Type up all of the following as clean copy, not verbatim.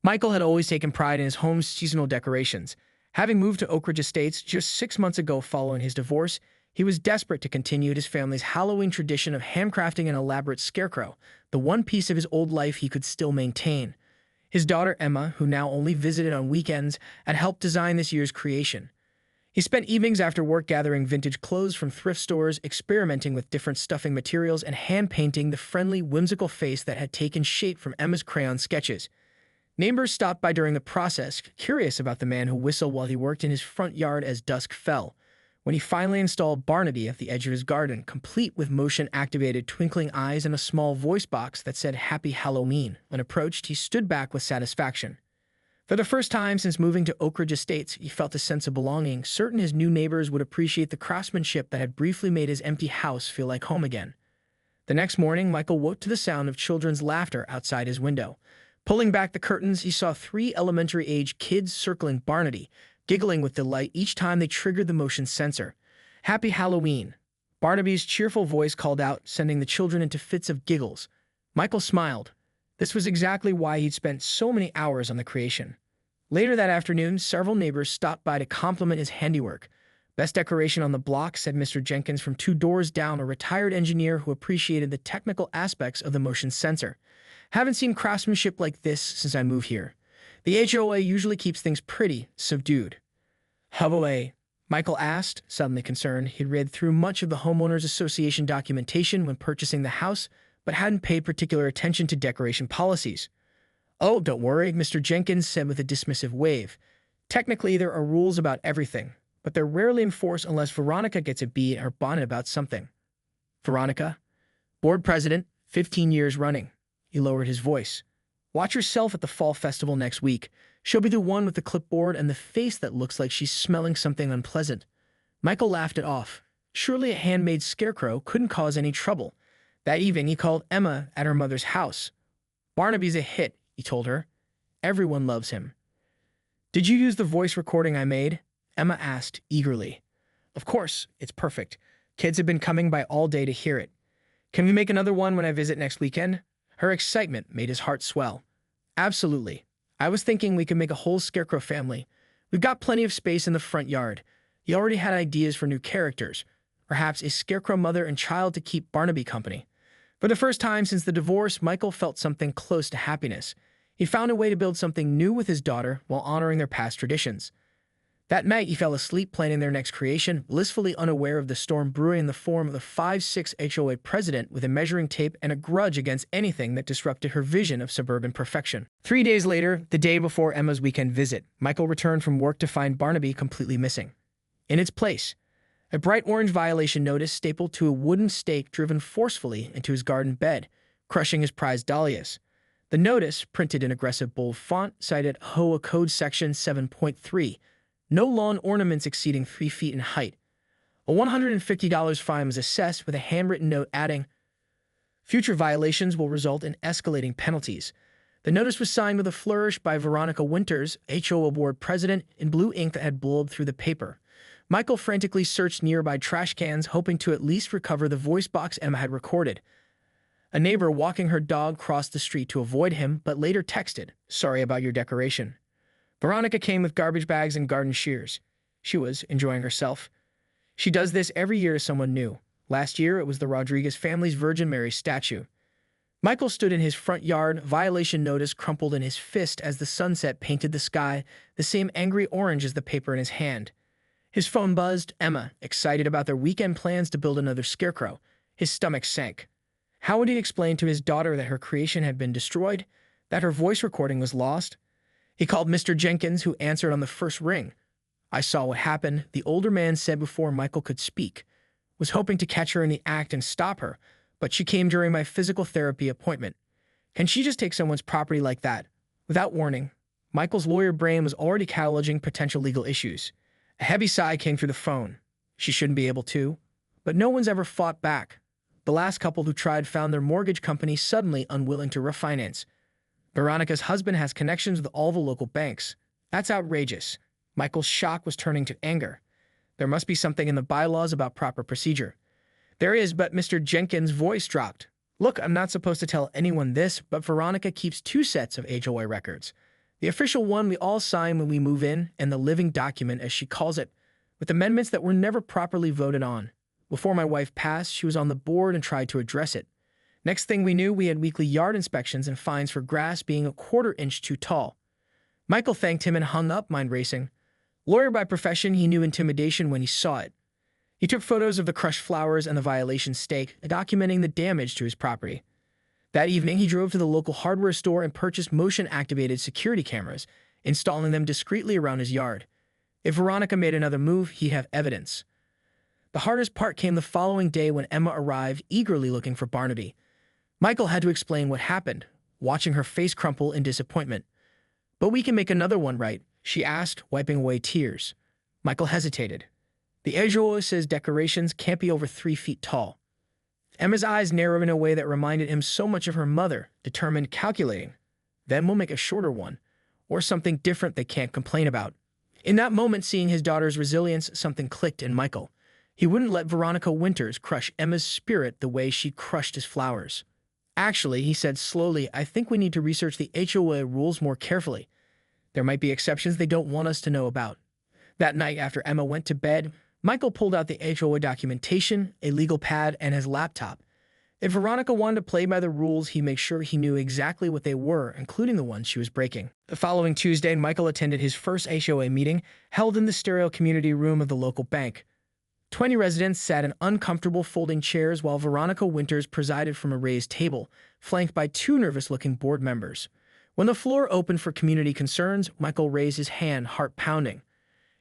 Michael had always taken pride in his home's seasonal decorations. Having moved to Oak Ridge Estates just 6 months ago following his divorce, he was desperate to continue his family's Halloween tradition of handcrafting an elaborate scarecrow, the one piece of his old life he could still maintain. His daughter Emma, who now only visited on weekends, had helped design this year's creation. He spent evenings after work gathering vintage clothes from thrift stores, experimenting with different stuffing materials, and hand-painting the friendly, whimsical face that had taken shape from Emma's crayon sketches. Neighbors stopped by during the process, curious about the man who whistled while he worked in his front yard as dusk fell. When he finally installed Barnaby at the edge of his garden, complete with motion-activated twinkling eyes and a small voice box that said Happy Halloween, when approached, he stood back with satisfaction. For the first time since moving to Oak Ridge Estates, he felt a sense of belonging, certain his new neighbors would appreciate the craftsmanship that had briefly made his empty house feel like home again. The next morning, Michael woke to the sound of children's laughter outside his window. Pulling back the curtains, he saw 3 elementary-age kids circling Barnaby, giggling with delight each time they triggered the motion sensor. Happy Halloween! Barnaby's cheerful voice called out, sending the children into fits of giggles. Michael smiled. This was exactly why he'd spent so many hours on the creation. Later that afternoon, several neighbors stopped by to compliment his handiwork. Best decoration on the block, said Mr. Jenkins from 2 doors down, a retired engineer who appreciated the technical aspects of the motion sensor. Haven't seen craftsmanship like this since I moved here. The HOA usually keeps things pretty subdued. HOA? Michael asked, suddenly concerned. He'd read through much of the Homeowners Association documentation when purchasing the house, but hadn't paid particular attention to decoration policies. Oh, don't worry, Mr. Jenkins said with a dismissive wave. Technically, there are rules about everything, but they're rarely enforced unless Veronica gets a bee in her bonnet about something. Veronica? Board president, 15 years running. He lowered his voice. Watch yourself at the fall festival next week. She'll be the one with the clipboard and the face that looks like she's smelling something unpleasant. Michael laughed it off. Surely a handmade scarecrow couldn't cause any trouble. That evening, he called Emma at her mother's house. Barnaby's a hit, he told her. Everyone loves him. Did you use the voice recording I made? Emma asked eagerly. Of course, it's perfect. Kids have been coming by all day to hear it. Can we make another one when I visit next weekend? Her excitement made his heart swell. Absolutely. I was thinking we could make a whole Scarecrow family. We've got plenty of space in the front yard. He already had ideas for new characters. Perhaps a Scarecrow mother and child to keep Barnaby company. For the first time since the divorce, Michael felt something close to happiness. He found a way to build something new with his daughter while honoring their past traditions. That night, he fell asleep planning their next creation, blissfully unaware of the storm brewing in the form of the 5'6" HOA president with a measuring tape and a grudge against anything that disrupted her vision of suburban perfection. 3 days later, the day before Emma's weekend visit, Michael returned from work to find Barnaby completely missing. In its place, a bright orange violation notice stapled to a wooden stake driven forcefully into his garden bed, crushing his prized dahlias. The notice, printed in aggressive bold font, cited HOA Code Section 7.3, no lawn ornaments exceeding 3 feet in height. A $150 fine was assessed with a handwritten note adding, future violations will result in escalating penalties. The notice was signed with a flourish by Veronica Winters, HOA board president, in blue ink that had blowed through the paper. Michael frantically searched nearby trash cans, hoping to at least recover the voice box Emma had recorded. A neighbor walking her dog crossed the street to avoid him, but later texted, sorry about your decoration. Veronica came with garbage bags and garden shears. She was enjoying herself. She does this every year to someone new. Last year, it was the Rodriguez family's Virgin Mary statue. Michael stood in his front yard, violation notice crumpled in his fist as the sunset painted the sky, the same angry orange as the paper in his hand. His phone buzzed. Emma, excited about their weekend plans to build another scarecrow. His stomach sank. How would he explain to his daughter that her creation had been destroyed, that her voice recording was lost? He called Mr. Jenkins, who answered on the first ring. I saw what happened, the older man said before Michael could speak. Was hoping to catch her in the act and stop her, but she came during my physical therapy appointment. Can she just take someone's property like that? Without warning, Michael's lawyer brain was already cataloging potential legal issues. A heavy sigh came through the phone. She shouldn't be able to. But no one's ever fought back. The last couple who tried found their mortgage company suddenly unwilling to refinance. Veronica's husband has connections with all the local banks. That's outrageous. Michael's shock was turning to anger. There must be something in the bylaws about proper procedure. There is, but Mr. Jenkins' voice dropped. Look, I'm not supposed to tell anyone this, but Veronica keeps 2 sets of HOA records. The official one we all sign when we move in, and the living document, as she calls it, with amendments that were never properly voted on. Before my wife passed, she was on the board and tried to address it. Next thing we knew, we had weekly yard inspections and fines for grass being a quarter-inch too tall. Michael thanked him and hung up, mind racing. Lawyer by profession, he knew intimidation when he saw it. He took photos of the crushed flowers and the violation stake, documenting the damage to his property. That evening, he drove to the local hardware store and purchased motion-activated security cameras, installing them discreetly around his yard. If Veronica made another move, he'd have evidence. The hardest part came the following day when Emma arrived, eagerly looking for Barnaby. Michael had to explain what happened, watching her face crumple in disappointment. "But we can make another one, right?" she asked, wiping away tears. Michael hesitated. "The HOA says decorations can't be over 3 feet tall." Emma's eyes narrowed in a way that reminded him so much of her mother, determined, calculating. "Then we'll make a shorter one, or something different they can't complain about." In that moment, seeing his daughter's resilience, something clicked in Michael. He wouldn't let Veronica Winters crush Emma's spirit the way she crushed his flowers. "Actually," he said slowly, "I think we need to research the HOA rules more carefully. There might be exceptions they don't want us to know about." That night, after Emma went to bed, Michael pulled out the HOA documentation, a legal pad, and his laptop. If Veronica wanted to play by the rules, he'd make sure he knew exactly what they were, including the ones she was breaking. The following Tuesday, Michael attended his first HOA meeting, held in the sterile community room of the local bank. 20 residents sat in uncomfortable folding chairs while Veronica Winters presided from a raised table, flanked by 2 nervous-looking board members. When the floor opened for community concerns, Michael raised his hand, heart pounding.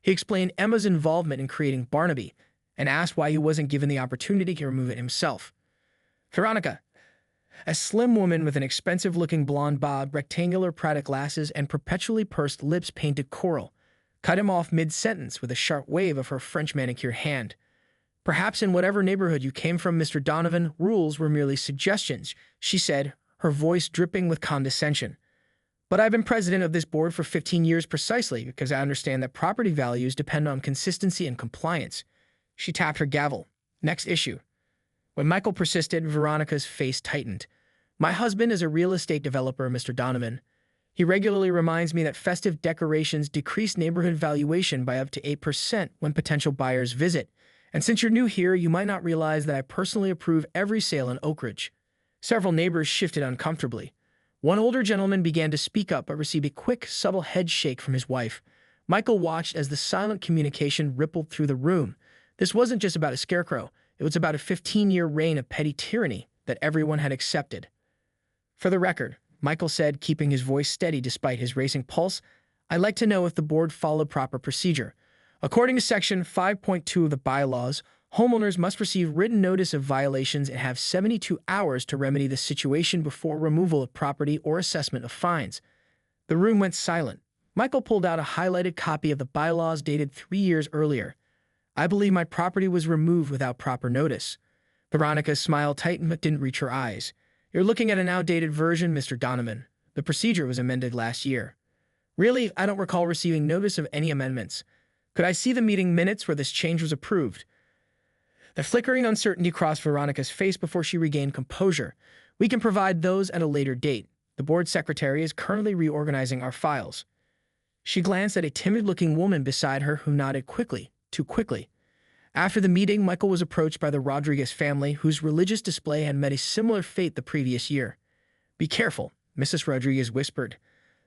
He explained Emma's involvement in creating Barnaby and asked why he wasn't given the opportunity to remove it himself. Veronica, a slim woman with an expensive-looking blonde bob, rectangular Prada glasses, and perpetually pursed lips painted coral, cut him off mid-sentence with a sharp wave of her French manicured hand. "Perhaps in whatever neighborhood you came from, Mr. Donovan, rules were merely suggestions," she said, her voice dripping with condescension. "But I've been president of this board for 15 years precisely because I understand that property values depend on consistency and compliance." She tapped her gavel. "Next issue." When Michael persisted, Veronica's face tightened. "My husband is a real estate developer, Mr. Donovan. He regularly reminds me that festive decorations decrease neighborhood valuation by up to 8% when potential buyers visit. And since you're new here, you might not realize that I personally approve every sale in Oak Ridge." Several neighbors shifted uncomfortably. One older gentleman began to speak up but received a quick, subtle head shake from his wife. Michael watched as the silent communication rippled through the room. This wasn't just about a scarecrow. It was about a 15-year reign of petty tyranny that everyone had accepted. "For the record," Michael said, keeping his voice steady despite his racing pulse, "I'd like to know if the board followed proper procedure. According to Section 5.2 of the bylaws, homeowners must receive written notice of violations and have 72 hours to remedy the situation before removal of property or assessment of fines." The room went silent. Michael pulled out a highlighted copy of the bylaws dated 3 years earlier. "I believe my property was removed without proper notice." Veronica's smile tightened but didn't reach her eyes. "You're looking at an outdated version, Mr. Donovan. The procedure was amended last year." "Really? I don't recall receiving notice of any amendments. Could I see the meeting minutes where this change was approved?" The flickering uncertainty crossed Veronica's face before she regained composure. "We can provide those at a later date. The board secretary is currently reorganizing our files." She glanced at a timid-looking woman beside her who nodded quickly, too quickly. After the meeting, Michael was approached by the Rodriguez family, whose religious display had met a similar fate the previous year. "Be careful," Mrs. Rodriguez whispered.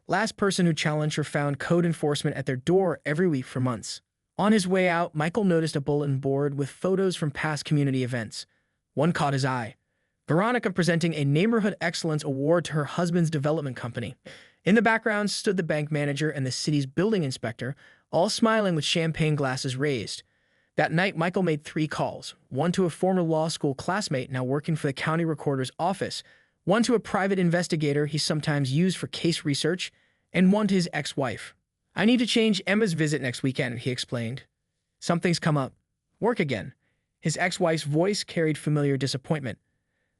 "Last person who challenged her found code enforcement at their door every week for months." On his way out, Michael noticed a bulletin board with photos from past community events. One caught his eye. Veronica presenting a Neighborhood Excellence Award to her husband's development company. In the background stood the bank manager and the city's building inspector, all smiling with champagne glasses raised. That night, Michael made 3 calls, one to a former law school classmate now working for the county recorder's office, one to a private investigator he sometimes used for case research, and one to his ex-wife. "I need to change Emma's visit next weekend," he explained. "Something's come up." "Work again?" His ex-wife's voice carried familiar disappointment.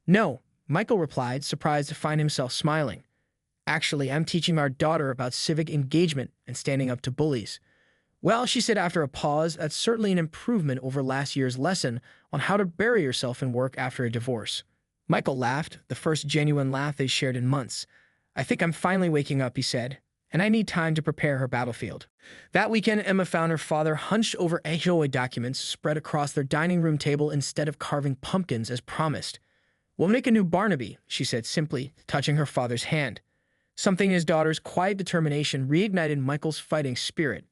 "No," Michael replied, surprised to find himself smiling. "Actually, I'm teaching our daughter about civic engagement and standing up to bullies." "Well," she said after a pause, "that's certainly an improvement over last year's lesson on how to bury yourself in work after a divorce." Michael laughed, the first genuine laugh they shared in months. "I think I'm finally waking up," he said. and I need time to prepare her battlefield. That weekend, Emma found her father hunched over HOA documents spread across their dining room table instead of carving pumpkins as promised. "We'll make a new Barnaby," she said simply, touching her father's hand. Something in his daughter's quiet determination reignited Michael's fighting spirit.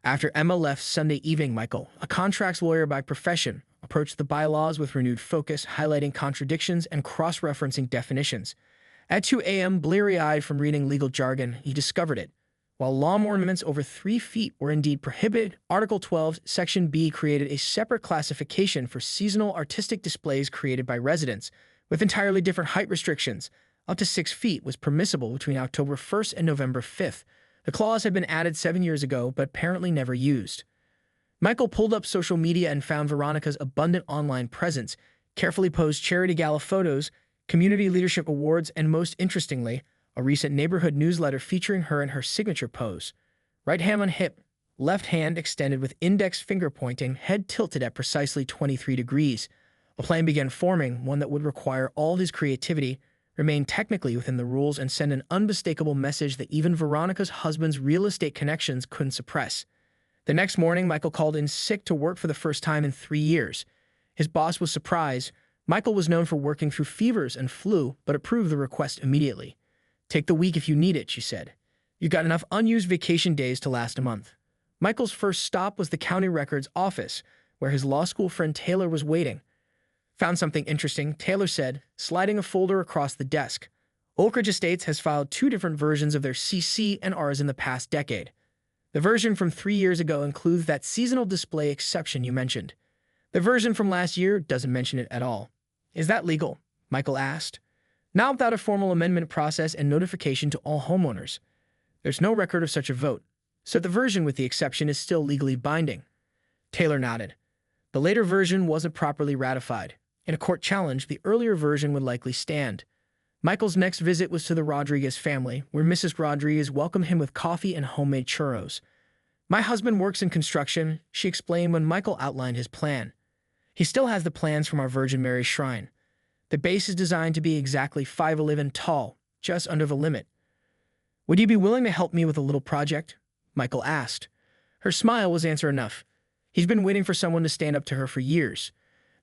After Emma left Sunday evening, Michael, a contracts lawyer by profession, approached the bylaws with renewed focus, highlighting contradictions and cross-referencing definitions. At 2 a.m., bleary-eyed from reading legal jargon, he discovered it. While lawn ornaments over 3 feet were indeed prohibited, Article 12, Section B created a separate classification for seasonal artistic displays created by residents, with entirely different height restrictions. Up to 6 feet was permissible between October 1st and November 5th. The clause had been added 7 years ago, but apparently never used. Michael pulled up social media and found Veronica's abundant online presence, carefully posed charity gala photos, community leadership awards, and most interestingly, a recent neighborhood newsletter featuring her in her signature pose. Right hand on hip, left hand extended with index finger pointing, head tilted at precisely 23 degrees. A plan began forming, one that would require all his creativity, remain technically within the rules, and send an unmistakable message that even Veronica's husband's real estate connections couldn't suppress. The next morning, Michael called in sick to work for the first time in 3 years. His boss was surprised. Michael was known for working through fevers and flu, but approved the request immediately. "Take the week if you need it," she said. "You've got enough unused vacation days to last a month." Michael's first stop was the county records office, where his law school friend Taylor was waiting. "Found something interesting," Taylor said, sliding a folder across the desk. "Oak Ridge Estates has filed 2 different versions of their CC&Rs in the past decade. The version from 3 years ago includes that seasonal display exception you mentioned. The version from last year doesn't mention it at all." "Is that legal?" Michael asked. "Not without a formal amendment process and notification to all homeowners. There's no record of such a vote, so the version with the exception is still legally binding." Taylor nodded. "The later version wasn't properly ratified. In a court challenge, the earlier version would likely stand." Michael's next visit was to the Rodriguez family, where Mrs. Rodriguez welcomed him with coffee and homemade churros. "My husband works in construction," she explained when Michael outlined his plan. "He still has the plans from our Virgin Mary shrine. The base is designed to be exactly 5'11" tall, just under the limit." "Would you be willing to help me with a little project?" Michael asked. Her smile was answer enough. He's been waiting for someone to stand up to her for years.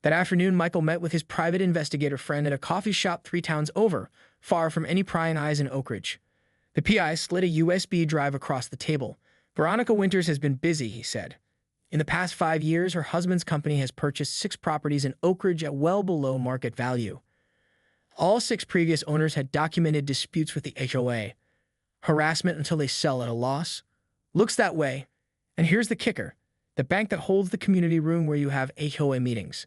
That afternoon, Michael met with his private investigator friend at a coffee shop 3 towns over, far from any prying eyes in Oak Ridge. The PI slid a USB drive across the table. "Veronica Winters has been busy," he said. "In the past 5 years, her husband's company has purchased 6 properties in Oak Ridge at well below market value. All 6 previous owners had documented disputes with the HOA. Harassment until they sell at a loss. Looks that way. And here's the kicker. The bank that holds the community room where you have HOA meetings.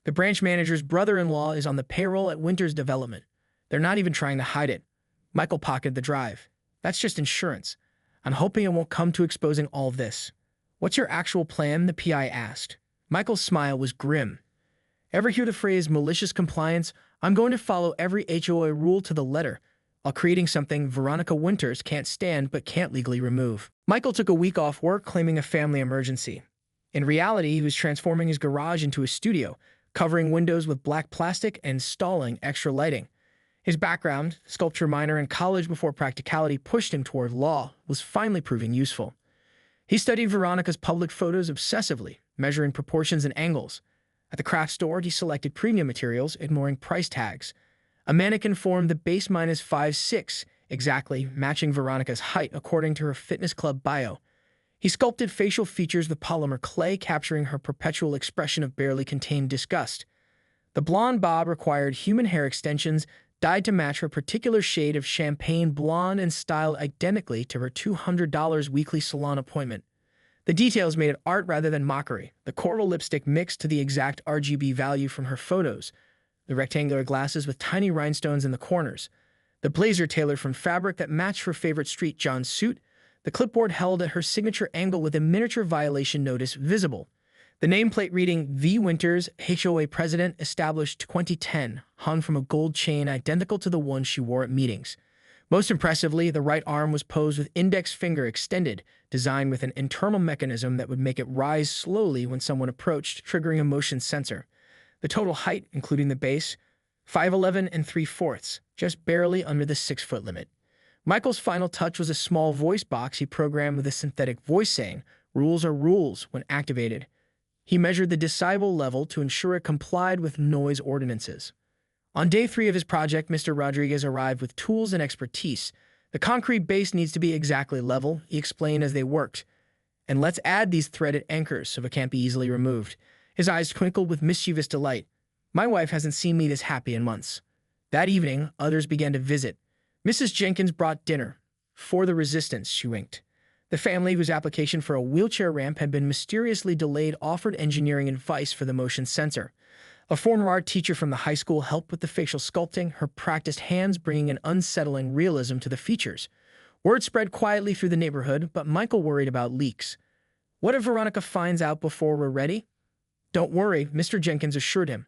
The branch manager's brother-in-law is on the payroll at Winters Development. They're not even trying to hide it." Michael pocketed the drive. "That's just insurance. I'm hoping it won't come to exposing all of this." "What's your actual plan?" the PI asked. Michael's smile was grim. "Ever hear the phrase malicious compliance? I'm going to follow every HOA rule to the letter, while creating something Veronica Winters can't stand but can't legally remove." Michael took a week off work, claiming a family emergency. In reality, he was transforming his garage into a studio, covering windows with black plastic and installing extra lighting. His background, sculpture minor in college before practicality pushed him toward law, was finally proving useful. He studied Veronica's public photos obsessively, measuring proportions and angles. At the craft store, he selected premium materials, ignoring price tags. A mannequin formed the base minus 5'6", exactly matching Veronica's height according to her fitness club bio. He sculpted facial features with polymer clay, capturing her perpetual expression of barely contained disgust. The blonde bob required human hair extensions, dyed to match her particular shade of champagne blonde and styled identically to her $200 weekly salon appointment. The details made it art rather than mockery. The coral lipstick mixed to the exact RGB value from her photos. The rectangular glasses with tiny rhinestones in the corners. The blazer tailored from fabric that matched her favorite Street John suit. The clipboard held at her signature angle with a miniature violation notice visible. The nameplate reading V. Winters, HOA President, established 2010, hung from a gold chain identical to the one she wore at meetings. Most impressively, the right arm was posed with index finger extended, designed with an internal mechanism that would make it rise slowly when someone approached, triggering a motion sensor. The total height, including the base, 5'11" and 3/4, just barely under the 6-foot limit. Michael's final touch was a small voice box he programmed with a synthetic voice saying, "Rules are rules," when activated. He measured the decibel level to ensure it complied with noise ordinances. On day 3 of his project, Mr. Rodriguez arrived with tools and expertise. "The concrete base needs to be exactly level," he explained as they worked. "And let's add these threaded anchors so it can't be easily removed." His eyes twinkled with mischievous delight. "My wife hasn't seen me this happy in months." That evening, others began to visit. Mrs. Jenkins brought dinner. "For the resistance," she winked. The family, whose application for a wheelchair ramp had been mysteriously delayed, offered engineering advice for the motion sensor. A former art teacher from the high school helped with the facial sculpting, her practiced hands bringing an unsettling realism to the features. Word spread quietly through the neighborhood, but Michael worried about leaks. "What if Veronica finds out before we're ready?" "Don't worry," Mr. Jenkins assured him.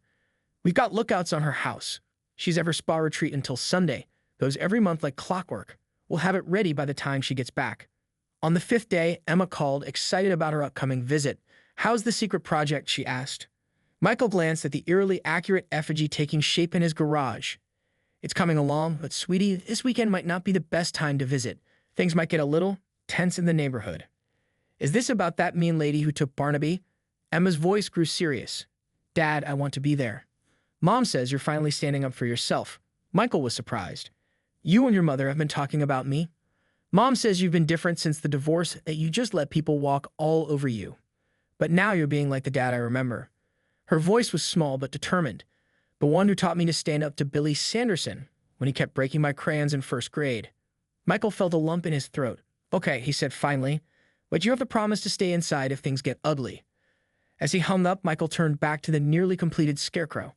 "We've got lookouts on her house. She's at her spa retreat until Sunday, goes every month like clockwork. We'll have it ready by the time she gets back." On the 5th day, Emma called, excited about her upcoming visit. "How's the secret project?" she asked. Michael glanced at the eerily accurate effigy taking shape in his garage. "It's coming along, but sweetie, this weekend might not be the best time to visit. Things might get a little tense in the neighborhood." "Is this about that mean lady who took Barnaby?" Emma's voice grew serious. "Dad, I want to be there." "Mom says you're finally standing up for yourself." Michael was surprised. "You and your mother have been talking about me. Mom says you've been different since the divorce, that you just let people walk all over you. But now you're being like the dad I remember." Her voice was small but determined. "The one who taught me to stand up to Billy Sanderson when he kept breaking my crayons in 1st grade." Michael felt a lump in his throat. "Okay," he said finally, "but you have to promise to stay inside if things get ugly." As he hummed up, Michael turned back to the nearly completed Scarecrow.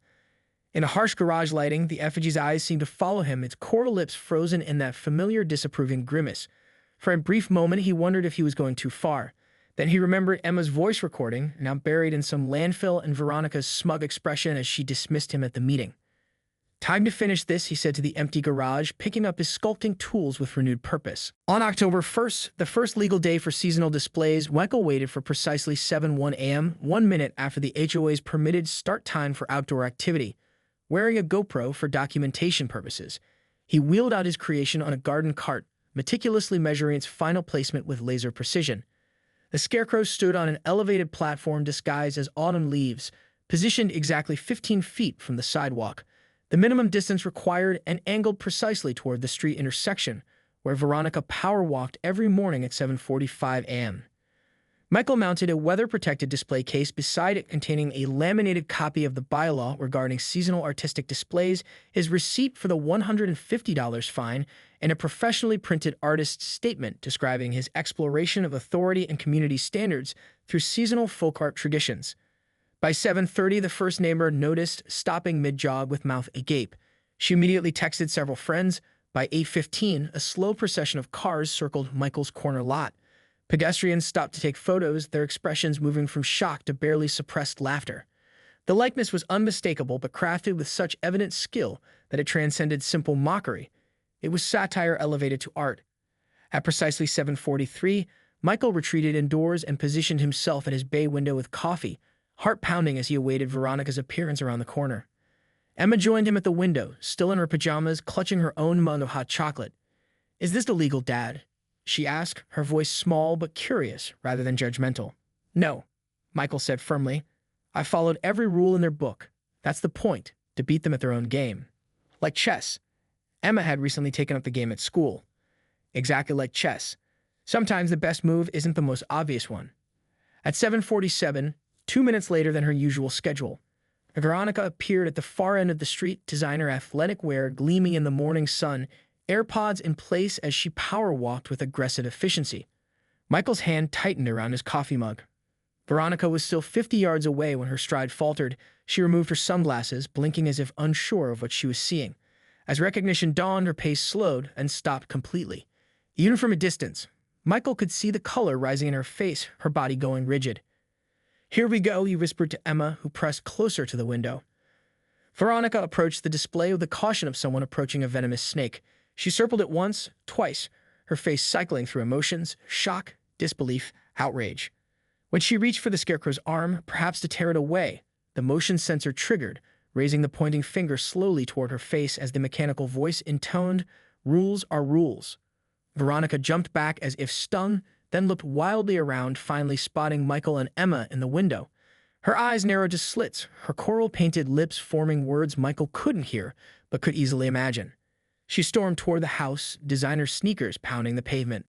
In the harsh garage lighting, the effigy's eyes seemed to follow him, its coral lips frozen in that familiar disapproving grimace. For a brief moment, he wondered if he was going too far. Then he remembered Emma's voice recording, now buried in some landfill, and Veronica's smug expression as she dismissed him at the meeting. "Time to finish this," he said to the empty garage, picking up his sculpting tools with renewed purpose. On October 1st, the first legal day for seasonal displays, Michael waited for precisely 7:01 a.m., 1 minute after the HOA's permitted start time for outdoor activity. Wearing a GoPro for documentation purposes, he wheeled out his creation on a garden cart, meticulously measuring its final placement with laser precision. The Scarecrow stood on an elevated platform disguised as autumn leaves, positioned exactly 15 feet from the sidewalk, the minimum distance required, and angled precisely toward the street intersection, where Veronica power walked every morning at 7:45 a.m. Michael mounted a weather-protected display case beside it containing a laminated copy of the bylaw regarding seasonal artistic displays, his receipt for the $150 fine, and a professionally printed artist's statement describing his exploration of authority and community standards through seasonal folk art traditions. By 7:30, the first neighbor noticed, stopping mid-jog with mouth agape. She immediately texted several friends. By 8:15, a slow procession of cars circled Michael's corner lot. Pedestrians stopped to take photos, their expressions moving from shock to barely suppressed laughter. The likeness was unmistakable, but crafted with such evident skill that it transcended simple mockery. It was satire elevated to art. At precisely 7:43, Michael retreated indoors and positioned himself at his bay window with coffee, heart pounding as he awaited Veronica's appearance around the corner. Emma joined him at the window, still in her pajamas, clutching her own mug of hot chocolate. "Is this illegal, Dad?" she asked, her voice small but curious rather than judgmental. "No," Michael said firmly. "I followed every rule in their book. That's the point, to beat them at their own game. Like chess." Emma had recently taken up the game at school. "Exactly like chess. Sometimes the best move isn't the most obvious one." At 7:47, 2 minutes later than her usual schedule, Veronica appeared at the far end of the street, designer athletic wear gleaming in the morning sun, AirPods in place as she power walked with aggressive efficiency. Michael's hand tightened around his coffee mug. Veronica was still 50 yards away when her stride faltered. She removed her sunglasses, blinking as if unsure of what she was seeing. As recognition dawned, her pace slowed and stopped completely. Even from a distance, Michael could see the color rising in her face, her body going rigid. "Here we go," he whispered to Emma, who pressed closer to the window. Veronica approached the display with the caution of someone approaching a venomous snake. She circled it once, twice, her face cycling through emotions, shock, disbelief, outrage. When she reached for the Scarecrow's arm, perhaps to tear it away, the motion sensor triggered, raising the pointing finger slowly toward her face as the mechanical voice intoned, "Rules are rules." Veronica jumped back as if stung, then looked wildly around, finally spotting Michael and Emma in the window. Her eyes narrowed to slits, her coral-painted lips forming words Michael couldn't hear, but could easily imagine. She stormed toward the house, designer sneakers pounding the pavement.